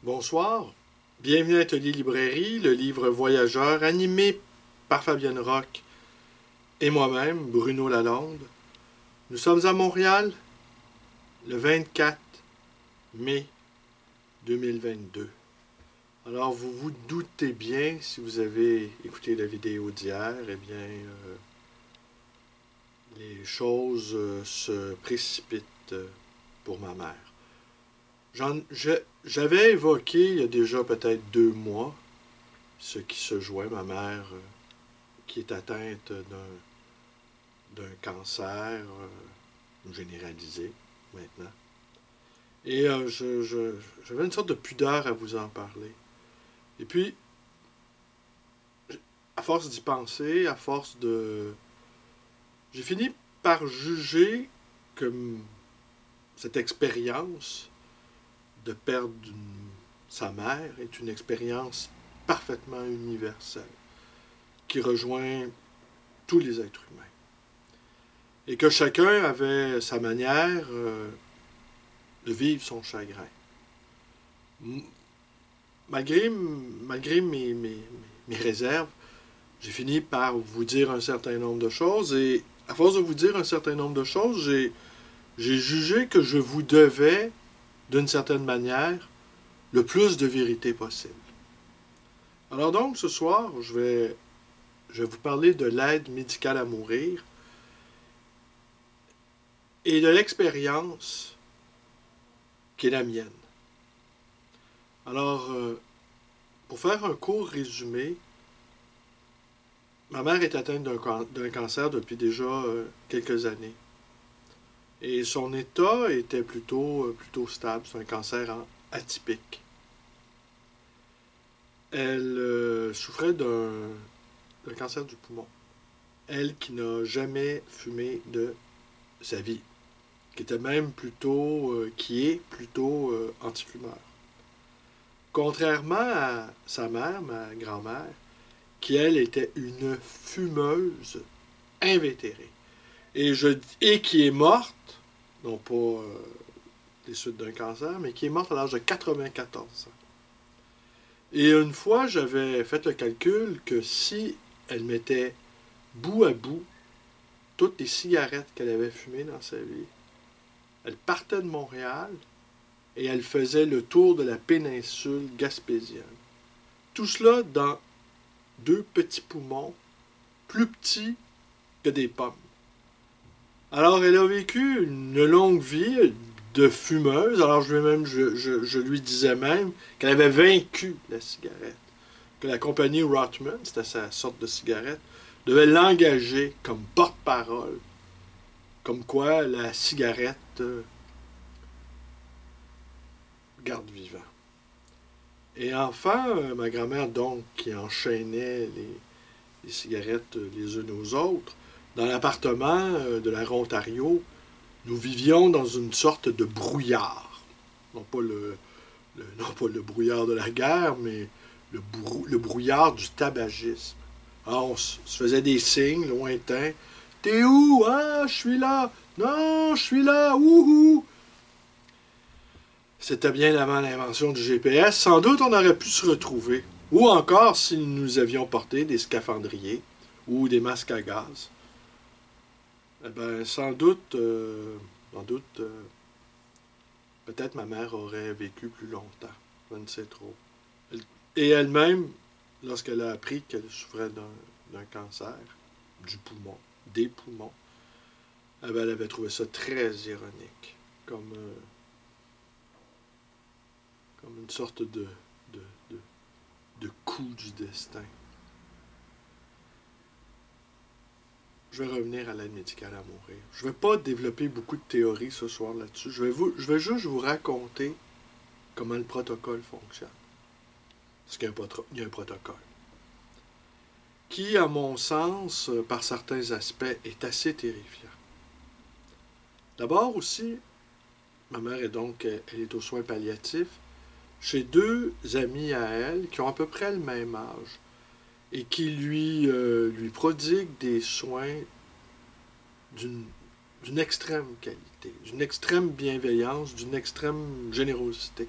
Bonsoir, bienvenue à Atelier Librairie, le livre voyageur animé par Fabienne Roch et moi-même, Bruno Lalonde. Nous sommes à Montréal le 24 mai 2022. Alors vous vous doutez bien, si vous avez écouté la vidéo d'hier, eh bien les choses se précipitent pour ma mère. J'avais évoqué il y a déjà peut-être 2 mois ce qui se jouait, ma mère qui est atteinte d'un cancer généralisé maintenant. Et j'avais une sorte de pudeur à vous en parler. Et puis, à force d'y penser, à force de... J'ai fini par juger que cette expérience de perdre sa mère est une expérience parfaitement universelle, qui rejoint tous les êtres humains. Et que chacun avait sa manière de vivre son chagrin. Malgré mes réserves, j'ai fini par vous dire un certain nombre de choses, et à force de vous dire un certain nombre de choses, j'ai jugé que je vous devais, d'une certaine manière, le plus de vérité possible. Alors donc, ce soir, je vais vous parler de l'aide médicale à mourir et de l'expérience qui est la mienne. Alors, pour faire un court résumé, ma mère est atteinte d'un cancer depuis déjà quelques années. Et son état était plutôt stable. C'est un cancer atypique. Elle souffrait d'un cancer du poumon. Elle qui n'a jamais fumé de sa vie. Qui est plutôt anti-fumeur. Contrairement à sa mère, ma grand-mère, qui elle était une fumeuse invétérée. Et qui est morte, non pas des suites d'un cancer, mais qui est morte à l'âge de 94 ans. Et une fois, j'avais fait le calcul que si elle mettait bout à bout toutes les cigarettes qu'elle avait fumées dans sa vie, elle partait de Montréal et elle faisait le tour de la péninsule gaspésienne. Tout cela dans 2 petits poumons, plus petits que des pommes. Alors, elle a vécu une longue vie de fumeuse. Alors, je lui disais même qu'elle avait vaincu la cigarette. Que la compagnie Rothman, c'était sa sorte de cigarette, devait l'engager comme porte-parole. Comme quoi la cigarette garde vivant. Et enfin, ma grand-mère, donc, qui enchaînait les cigarettes les unes aux autres, dans l'appartement de la Ontario, nous vivions dans une sorte de brouillard. Non pas le brouillard de la guerre, mais le brouillard du tabagisme. Alors, on se faisait des signes lointains. T'es où? Ah, je suis là. Non, je suis là. Wouhou! C'était bien avant l'invention du GPS. Sans doute, on aurait pu se retrouver. Ou encore, si nous avions porté des scaphandriers ou des masques à gaz. Eh bien, sans doute, peut-être ma mère aurait vécu plus longtemps. Je ne sais trop. Et elle-même, lorsqu'elle a appris qu'elle souffrait d'un cancer du poumon, des poumons, eh bien, elle avait trouvé ça très ironique, comme une sorte de coup du destin. Je vais revenir à l'aide médicale à mourir. Je ne vais pas développer beaucoup de théories ce soir là-dessus. Je vais juste vous raconter comment le protocole fonctionne. Parce qu'il y a un protocole. Qui, à mon sens, par certains aspects, est assez terrifiant. D'abord aussi, ma mère elle est aux soins palliatifs chez 2 amis à elle qui ont à peu près le même âge et qui lui prodiguent des soins d'une extrême qualité, d'une extrême bienveillance, d'une extrême générosité.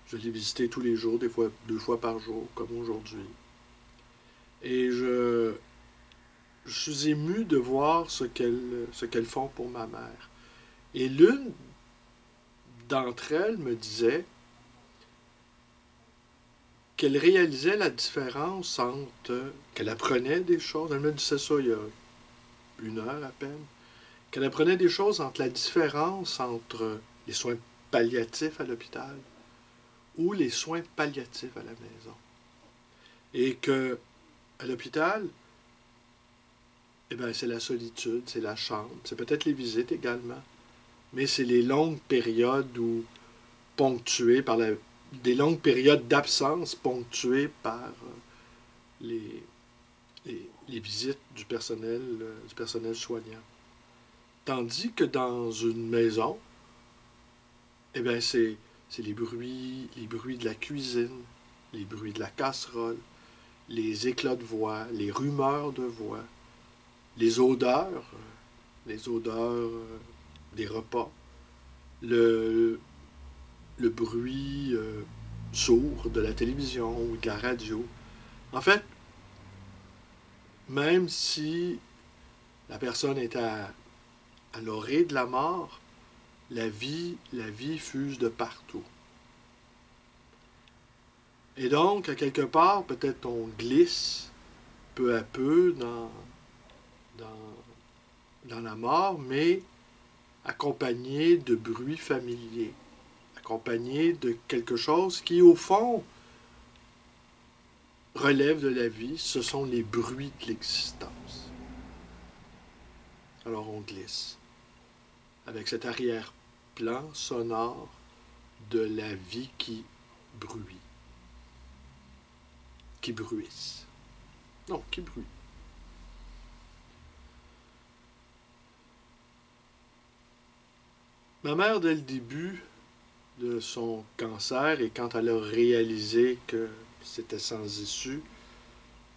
Je l'ai visitée tous les jours, des fois 2 fois par jour, comme aujourd'hui. Et je suis ému de voir ce qu'elles font pour ma mère. Et l'une d'entre elles me disait qu'elle réalisait la différence entre... qu'elle apprenait des choses. Elle me disait ça il y a 1 heure à peine. Qu'elle apprenait des choses entre la différence entre les soins palliatifs à l'hôpital ou les soins palliatifs à la maison. Et que à l'hôpital, eh bien, c'est la solitude, c'est la chambre, c'est peut-être les visites également, mais c'est les longues périodes où ponctuées par des longues périodes d'absence ponctuées par les, les visites du personnel soignant. Tandis que dans une maison, eh bien, c'est les bruits de la cuisine, les bruits de la casserole, les éclats de voix, les rumeurs de voix, les odeurs, des repas, le, le bruit sourd de la télévision ou de la radio. En fait, même si la personne est à l'orée de la mort, la vie fuse de partout. Et donc, à quelque part, peut-être on glisse peu à peu dans la mort, mais accompagné de bruits familiers, accompagné de quelque chose qui, au fond, relève de la vie. Ce sont les bruits de l'existence. Alors on glisse avec cet arrière-plan sonore de la vie qui bruit, qui bruisse. Non, qui bruit. Ma mère, dès le début de son cancer, et quand elle a réalisé que c'était sans issue,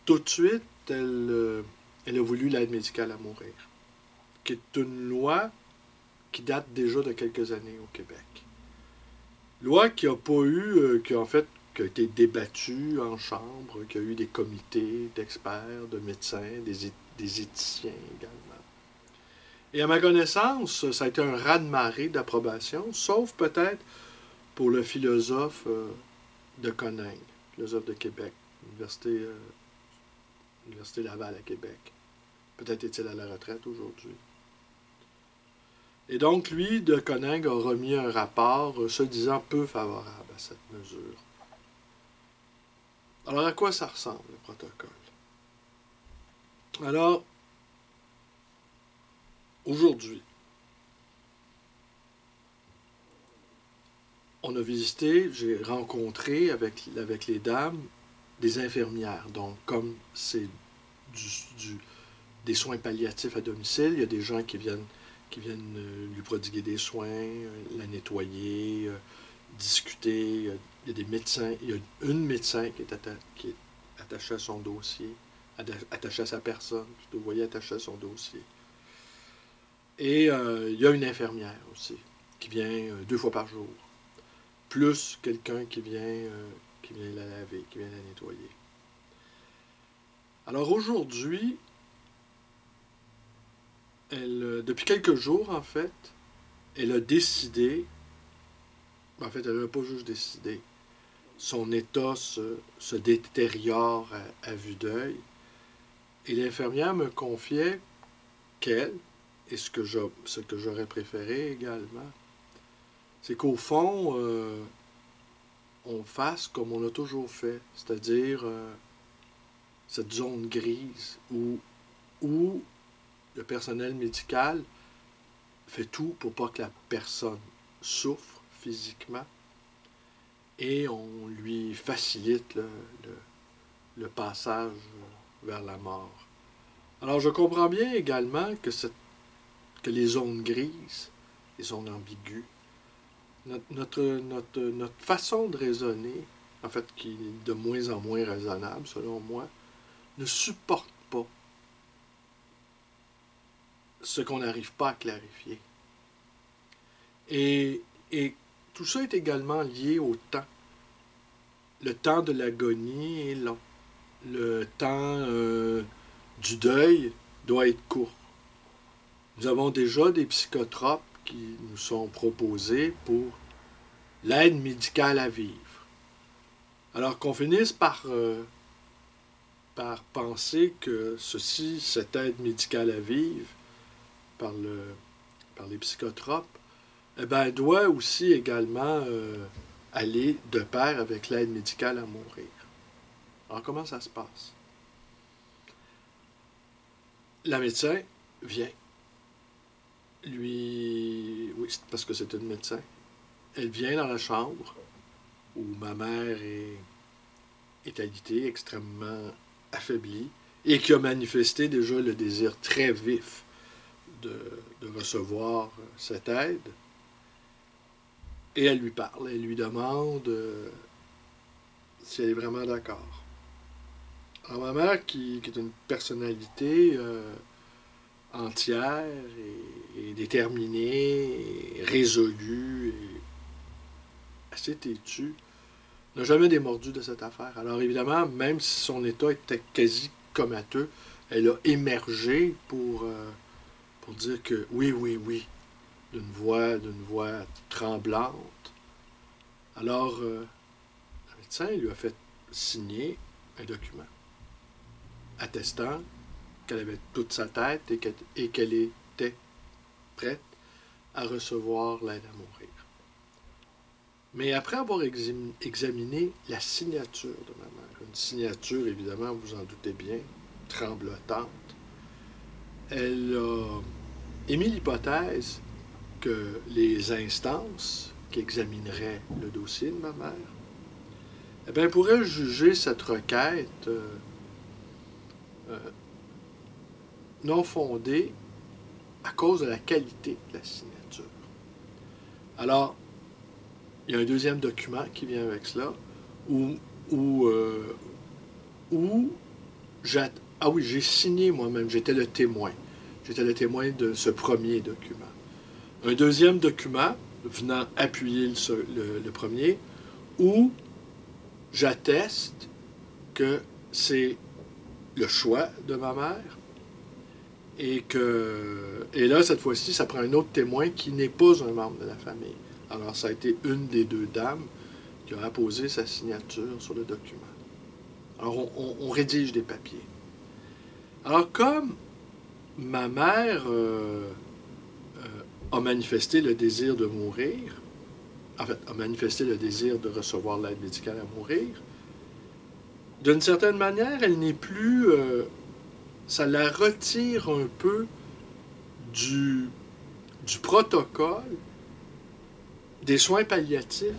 tout de suite, elle a voulu l'aide médicale à mourir, qui est une loi qui date déjà de quelques années au Québec. Loi qui a pas eu, qui a été débattue en chambre, qui a eu des comités d'experts, de médecins, des éthiciens également. Et à ma connaissance, ça a été un raz-de-marée d'approbation, sauf peut-être pour le philosophe de Coningue, philosophe de Québec, Université Laval à Québec. Peut-être est-il à la retraite aujourd'hui. Et donc, lui, de Coningue, a remis un rapport se disant peu favorable à cette mesure. Alors, à quoi ça ressemble, le protocole? Alors, aujourd'hui, on a visité, j'ai rencontré avec les dames des infirmières. Donc, comme c'est des soins palliatifs à domicile, il y a des gens qui viennent lui prodiguer des soins, la nettoyer, discuter. Il y a des médecins, il y a une médecin qui est attachée à son dossier, attachée à sa personne, plutôt, vous voyez, attachée à son dossier. Et il y a une infirmière aussi, qui vient 2 fois par jour, plus quelqu'un qui vient la laver, qui vient la nettoyer. Alors aujourd'hui, depuis quelques jours, en fait, elle a décidé, en fait, elle n'a pas juste décidé, son état se détériore à vue d'œil, et l'infirmière me confiait qu'elle, et ce que j'aurais préféré également, c'est qu'au fond, on fasse comme on a toujours fait, c'est-à-dire cette zone grise où le personnel médical fait tout pour pas que la personne souffre physiquement et on lui facilite le passage vers la mort. Alors je comprends bien également que les zones grises, les zones ambiguës, notre façon de raisonner, en fait qui est de moins en moins raisonnable selon moi, ne supporte pas ce qu'on n'arrive pas à clarifier. Et tout ça est également lié au temps. le temps de l'agonie est long. Le temps du deuil doit être court. Nous avons déjà des psychotropes qui nous sont proposés pour l'aide médicale à vivre. Alors qu'on finisse par penser que cette aide médicale à vivre par les psychotropes, eh bien, doit aussi également aller de pair avec l'aide médicale à mourir. Alors, comment ça se passe? La médecin vient. Oui, parce que c'est une médecin. Elle vient dans la chambre où ma mère est alitée, extrêmement affaiblie, et qui a manifesté déjà le désir très vif de recevoir cette aide. Et elle lui parle, elle lui demande si elle est vraiment d'accord. Alors ma mère, qui est une personnalité entière et déterminée, et résolue, et assez têtue, n'a jamais démordu de cette affaire. Alors évidemment, même si son état était quasi comateux, elle a émergé pour dire que oui, oui, oui, d'une voix tremblante. Alors, le médecin lui a fait signer un document attestant qu'elle avait toute sa tête et qu'elle était prête à recevoir l'aide à mourir. Mais après avoir examiné la signature de ma mère, une signature, évidemment, vous en doutez bien, tremblotante, elle a émis l'hypothèse que les instances qui examineraient le dossier de ma mère, eh bien, pourraient juger cette requête non fondée à cause de la qualité de la signature. Alors, il y a un deuxième document qui vient avec cela, où j'ai signé moi-même, j'étais le témoin. J'étais le témoin de ce premier document. Un deuxième document venant appuyer le premier, où j'atteste que c'est le choix de ma mère et là, cette fois-ci, ça prend un autre témoin qui n'est pas un membre de la famille. Alors, ça a été une des deux dames qui a apposé sa signature sur le document. Alors, on rédige des papiers. Alors, comme ma mère a manifesté le désir de mourir, en fait, a manifesté le désir de recevoir l'aide médicale à mourir, d'une certaine manière, elle n'est plus... ça la retire un peu du protocole des soins palliatifs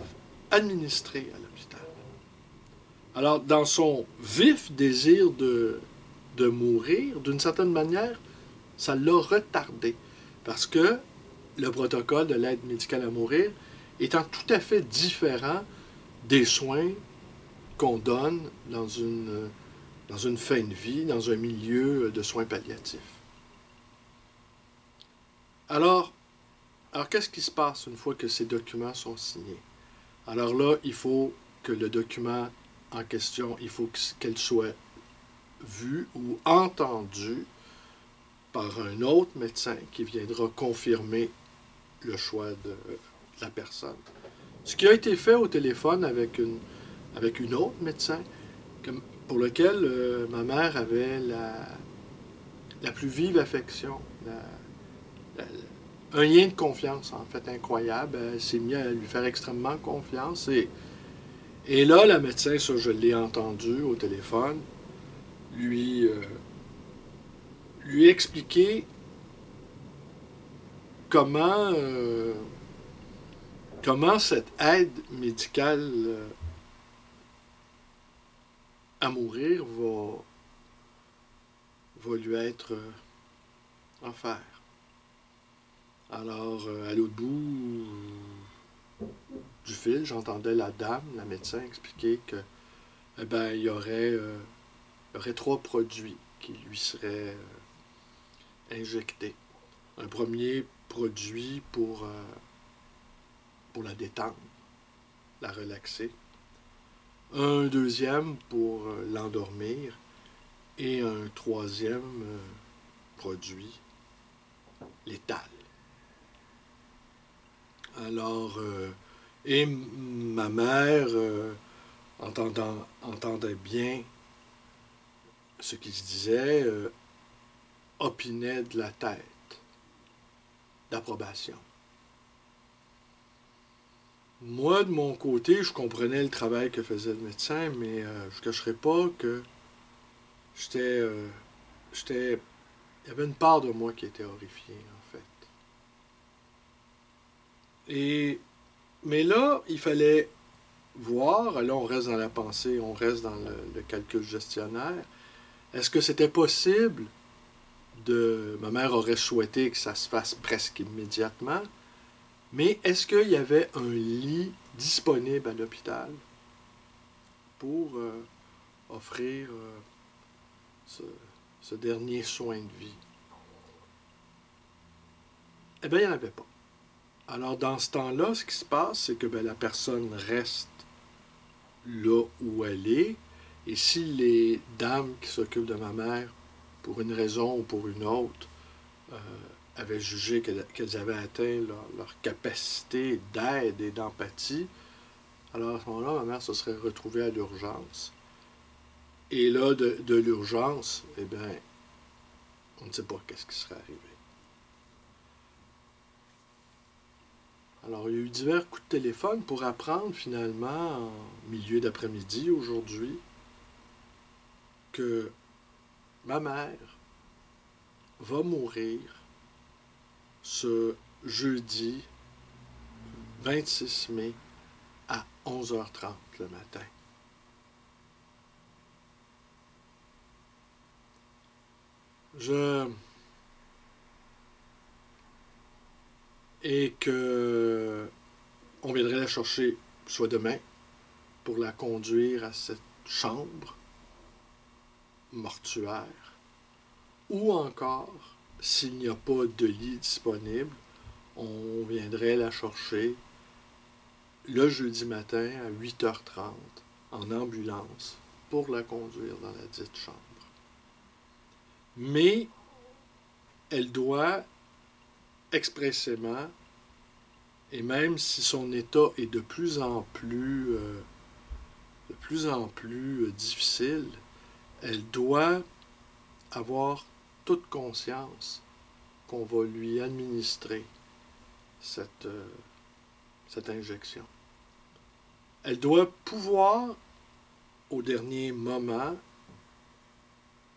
administrés à l'hôpital. Alors, dans son vif désir de mourir, d'une certaine manière, ça l'a retardé. Parce que le protocole de l'aide médicale à mourir étant tout à fait différent des soins qu'on donne dans une fin de vie, dans un milieu de soins palliatifs. Alors qu'est-ce qui se passe une fois que ces documents sont signés? Alors là, il faut que le document en question, il faut qu'elle soit vue ou entendue par un autre médecin qui viendra confirmer le choix de la personne. Ce qui a été fait au téléphone avec une autre médecin, pour lequel ma mère avait la plus vive affection, un lien de confiance, en fait, incroyable. Elle s'est mise à lui faire extrêmement confiance. Et là, la médecin, ça, je l'ai entendu au téléphone, lui expliquer comment cette aide médicale à mourir va lui être offerte. Alors, à l'autre bout du fil, j'entendais la dame, la médecin, expliquer que il y aurait 3 produits qui lui seraient injectés. Un premier produit pour la détendre, la relaxer. un deuxième pour l'endormir et un troisième produit létal. Alors, et ma mère entendait bien ce qui se disait, opinait de la tête d'approbation. Moi, de mon côté, je comprenais le travail que faisait le médecin, mais je ne cacherai pas que j'étais... il y avait une part de moi qui était horrifiée, en fait. Mais là, il fallait voir, là on reste dans la pensée, on reste dans le calcul gestionnaire. Est-ce que c'était possible ma mère aurait souhaité que ça se fasse presque immédiatement, mais est-ce qu'il y avait un lit disponible à l'hôpital pour offrir ce, ce dernier soin de vie? Eh bien, il n'y en avait pas. Alors, dans ce temps-là, ce qui se passe, c'est que la personne reste là où elle est, et si les dames qui s'occupent de ma mère, pour une raison ou pour une autre, avaient jugé qu'elles avaient atteint leur capacité d'aide et d'empathie, alors à ce moment-là, ma mère se serait retrouvée à l'urgence. Et là, de l'urgence, eh bien, on ne sait pas qu'est-ce qui serait arrivé. Alors, il y a eu divers coups de téléphone pour apprendre finalement, en milieu d'après-midi aujourd'hui, que ma mère va mourir ce jeudi 26 mai à 11h30 le matin. Et que on viendrait la chercher soit demain pour la conduire à cette chambre mortuaire, ou encore, s'il n'y a pas de lit disponible, on viendrait la chercher le jeudi matin à 8h30 en ambulance pour la conduire dans la dite chambre. Mais elle doit expressément, et même si son état est de plus en plus difficile, elle doit avoir toute conscience qu'on va lui administrer cette injection. Elle doit pouvoir, au dernier moment,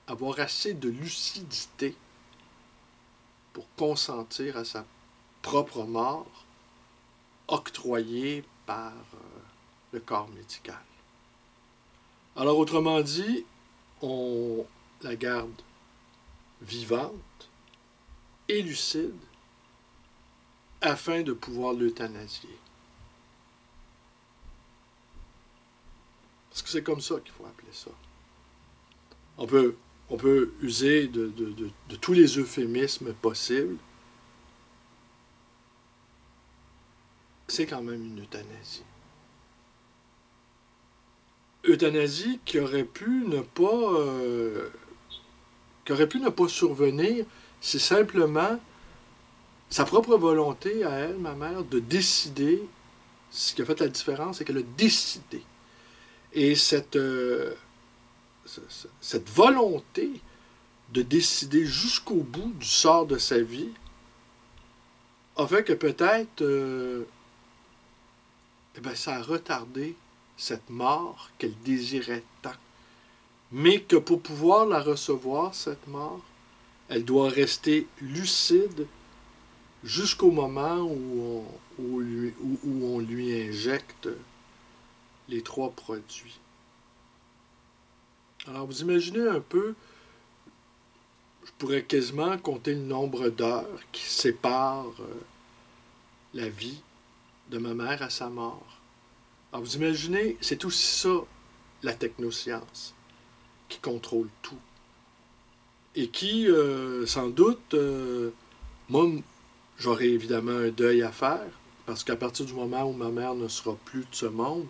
avoir assez de lucidité pour consentir à sa propre mort octroyée par le corps médical. Alors, autrement dit, on la garde vivante et lucide afin de pouvoir l'euthanasier. Parce que c'est comme ça qu'il faut appeler ça. On peut user de tous les euphémismes possibles. C'est quand même une euthanasie. Euthanasie qui aurait pu ne pas survenir si simplement sa propre volonté à elle, ma mère, de décider. Ce qui a fait la différence, c'est qu'elle a décidé. Et cette volonté de décider jusqu'au bout du sort de sa vie a fait que peut-être ça a retardé cette mort qu'elle désirait tant. Mais que pour pouvoir la recevoir, cette mort, elle doit rester lucide jusqu'au moment où on lui injecte les 3 produits. Alors, vous imaginez un peu, je pourrais quasiment compter le nombre d'heures qui séparent la vie de ma mère à sa mort. Alors, vous imaginez, c'est aussi ça, la technoscience, qui contrôle tout. Et qui, sans doute, moi, j'aurai évidemment un deuil à faire, parce qu'à partir du moment où ma mère ne sera plus de ce monde,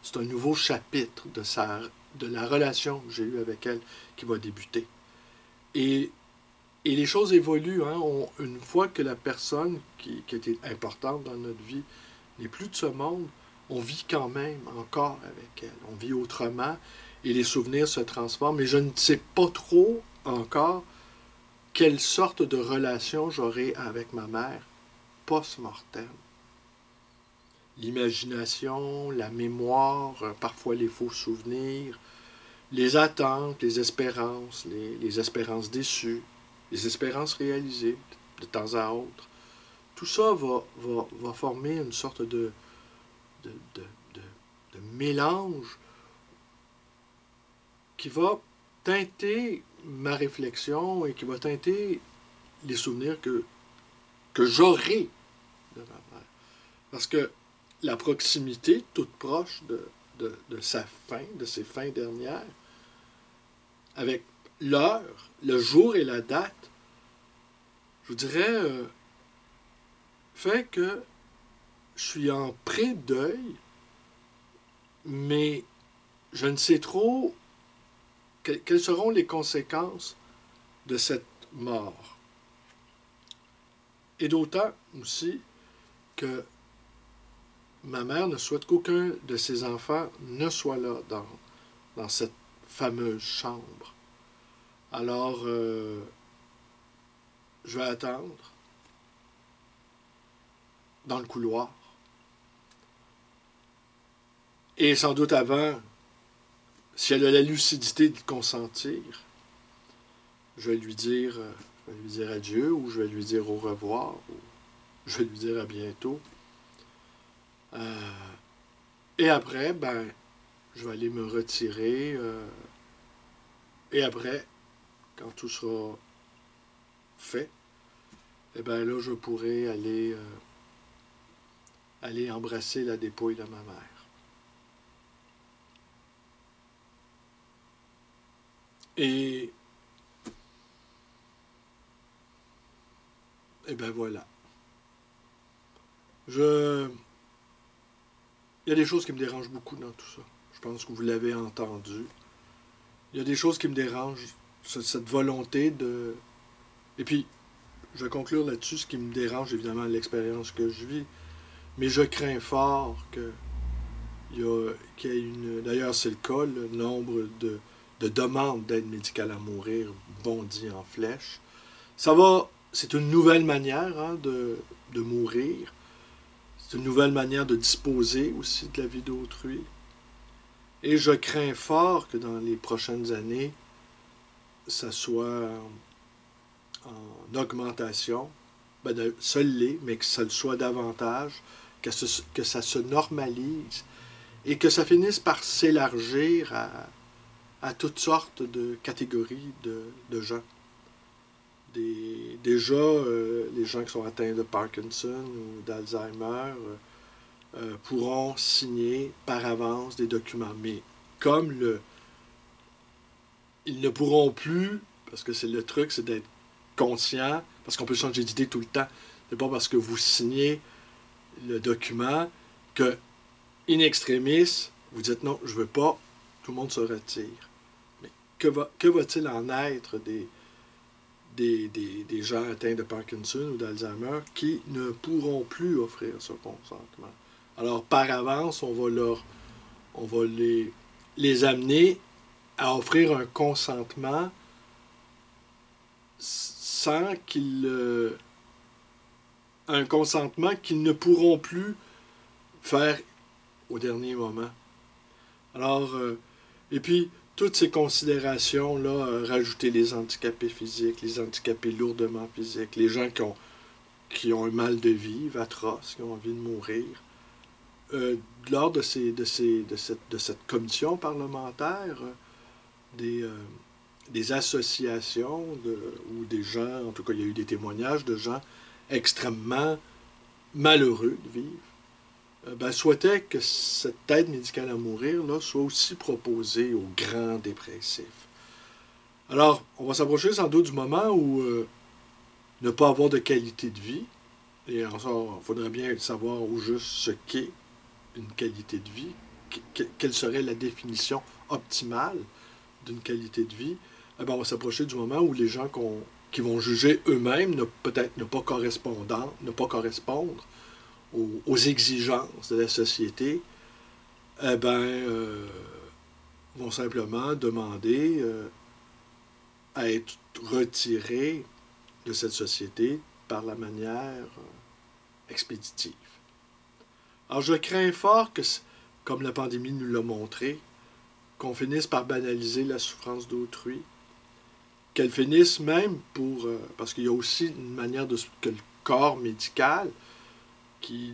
c'est un nouveau chapitre de la relation que j'ai eue avec elle qui va débuter. Et, et les choses évoluent. Hein. Une fois que la personne qui était importante dans notre vie n'est plus de ce monde, on vit quand même encore avec elle. On vit autrement et les souvenirs se transforment. Mais je ne sais pas trop encore quelle sorte de relation j'aurai avec ma mère post-mortem. L'imagination, la mémoire, parfois les faux souvenirs, les attentes, les espérances déçues, les espérances réalisées de temps à autre. Tout ça va former une sorte de, de, de mélange qui va teinter ma réflexion et qui va teinter les souvenirs que j'aurai de ma mère. Parce que la proximité, toute proche de sa fin, de ses fins dernières, avec l'heure, le jour et la date, je vous dirais, fait que je suis en pré-deuil, mais je ne sais trop quelles seront les conséquences de cette mort. Et d'autant aussi que ma mère ne souhaite qu'aucun de ses enfants ne soit là dans cette fameuse chambre. Alors, je vais attendre dans le couloir. Et sans doute avant, si elle a la lucidité de consentir, je vais lui dire adieu, ou je vais lui dire au revoir, ou je vais lui dire à bientôt. Et après, je vais aller me retirer. Et après, quand tout sera fait, eh bien là, je pourrai aller embrasser la dépouille de ma mère. Et bien voilà. Il y a des choses qui me dérangent beaucoup dans tout ça. Je pense que vous l'avez entendu. Il y a des choses qui me dérangent, cette volonté de... Et puis, je vais conclure là-dessus, ce qui me dérange, évidemment, l'expérience que je vis. Mais je crains fort qu'il y ait une... D'ailleurs, c'est le cas, le nombre de demandes d'aide médicale à mourir bondit en flèche. C'est une nouvelle manière de mourir. C'est une nouvelle manière de disposer aussi de la vie d'autrui. Et je crains fort que dans les prochaines années, ça soit en augmentation. Ça l'est, mais que ça le soit davantage, que ça se normalise et que ça finisse par s'élargir à toutes sortes de catégories de gens. Déjà, les gens qui sont atteints de Parkinson ou d'Alzheimer pourront signer par avance des documents. Mais comme ils ne pourront plus, parce que c'est le truc, c'est d'être conscient, parce qu'on peut changer d'idée tout le temps. C'est pas parce que vous signez le document que, in extremis, vous dites non, je veux pas, tout le monde se retire. Mais que va-t-il en être des gens atteints de Parkinson ou d'Alzheimer qui ne pourront plus offrir ce consentement? Alors, par avance, on va les amener à offrir un consentement sans un consentement qu'ils ne pourront plus faire au dernier moment. Alors, et puis, toutes ces considérations-là, rajouter les handicapés physiques, les handicapés lourdement physiques, les gens qui ont un mal de vivre atroce, qui ont envie de mourir, lors de cette commission parlementaire, des associations ou des gens, en tout cas il y a eu des témoignages de gens extrêmement malheureux de vivre, souhaitaient que cette aide médicale à mourir là, soit aussi proposée aux grands dépressifs. Alors, on va s'approcher sans doute du moment où ne pas avoir de qualité de vie, et il faudrait bien savoir au juste ce qu'est une qualité de vie, quelle serait la définition optimale d'une qualité de vie, eh bien, on va s'approcher du moment où les gens qui vont juger eux-mêmes peut-être ne pas correspondre aux exigences de la société, eh ben, vont simplement demander à être retirés de cette société par la manière expéditive. Alors je crains fort que, comme la pandémie nous l'a montré, qu'on finisse par banaliser la souffrance d'autrui, qu'elle finisse même parce qu'il y a aussi une manière que le corps médical qui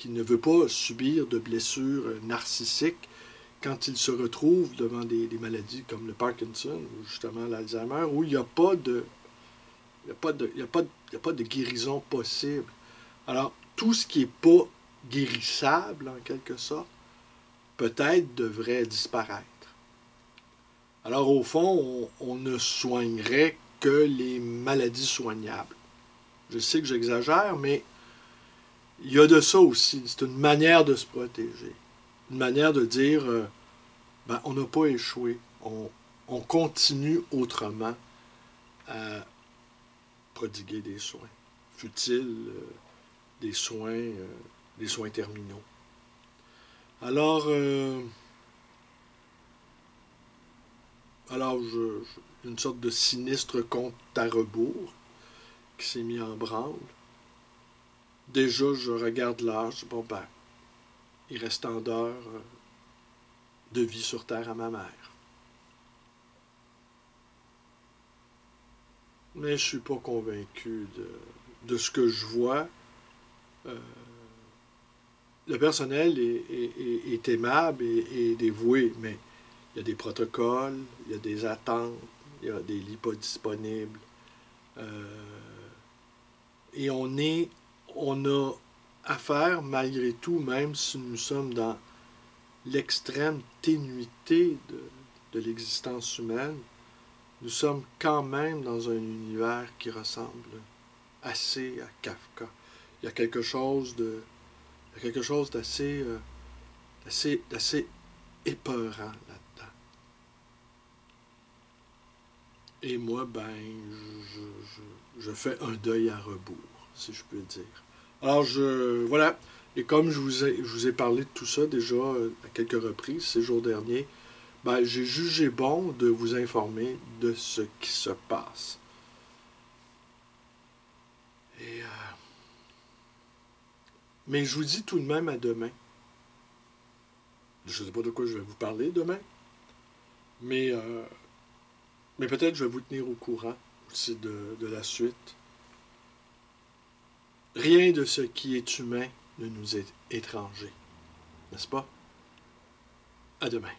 ne veut pas subir de blessures narcissiques quand il se retrouve devant des maladies comme le Parkinson ou justement l'Alzheimer, où il n'y a pas de guérison possible. Alors, tout ce qui n'est pas guérissable, en quelque sorte, peut-être devrait disparaître. Alors, au fond, on ne soignerait que les maladies soignables. Je sais que j'exagère, mais il y a de ça aussi. C'est une manière de se protéger. Une manière de dire, ben, on n'a pas échoué. On continue autrement à prodiguer des soins. Fut-il des soins terminaux. Alors, une sorte de sinistre compte à rebours qui s'est mis en branle. Déjà, je regarde l'âge. Bon, ben, il reste tant d'heures de vie sur Terre à ma mère. Mais je ne suis pas convaincu de ce que je vois. Le personnel est aimable et dévoué, mais il y a des protocoles, il y a des attentes, il y a des lits pas disponibles. Et on a affaire, malgré tout, même si nous sommes dans l'extrême ténuité de l'existence humaine, nous sommes quand même dans un univers qui ressemble assez à Kafka. Il y a quelque chose d'assez épeurant là-dedans. Et moi, ben, je fais un deuil à rebours, si je peux dire. Alors, voilà. Et comme je vous ai parlé de tout ça déjà à quelques reprises ces jours derniers, ben, j'ai jugé bon de vous informer de ce qui se passe. Mais je vous dis tout de même à demain. Je ne sais pas de quoi je vais vous parler demain, mais peut-être je vais vous tenir au courant aussi de la suite. Rien de ce qui est humain ne nous est étranger, n'est-ce pas? À demain.